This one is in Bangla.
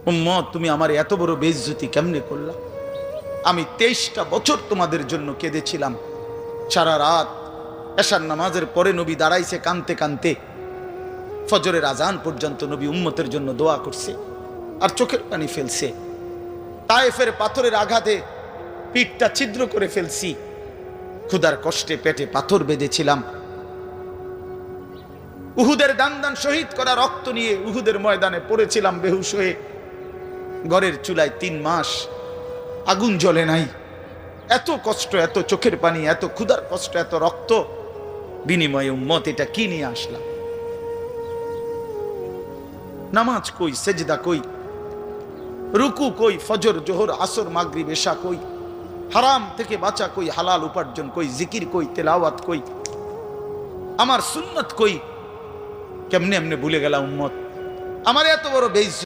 উম্মত তুমি আমার এত বড় বেইজ্জতি কেমনে করলা? আমি 23টা বছর তোমাদের জন্য কেঁদেছিলাম। সারা রাত এশার নামাজের পরে নবী দাঁড়াইছে কানতে কানতে, ফজরের আজান পর্যন্ত নবী উম্মতের জন্য দোয়া করছে আর চোখের পানি ফেলছে। তায়েফের পাথরের আঘাতে পিঠটা ছিদ্র করে ফেলছি, ক্ষুধার কষ্টে পেটে পাথর বেঁধেছিলাম। উহুদের দান দান শহীদ করা রক্ত নিয়ে উহুদের ময়দানে পড়েছিলাম বেহুশ হয়ে। ঘরের চুলায় 3 মাস আগুন জ্বলে নাই। এত কষ্ট, এত চোখের পানি, এত ক্ষুধার কষ্ট, এত রক্ত, বিনিময়ে উম্মত এটা কি নিয়ে আসলাম? নামাজ কই, সেজদা কই, রুকু কই, ফজর জোহর আসর মাগরিব এশা কই, হারাম থেকে বাঁচা কই, হালাল উপার্জন কই, জিকির কই, তেলাওয়াত কই, আমার সুন্নত কই? কেমনে এমনে ভুলে গেলাম উম্মত? আমার এত বড় বেইজ্জত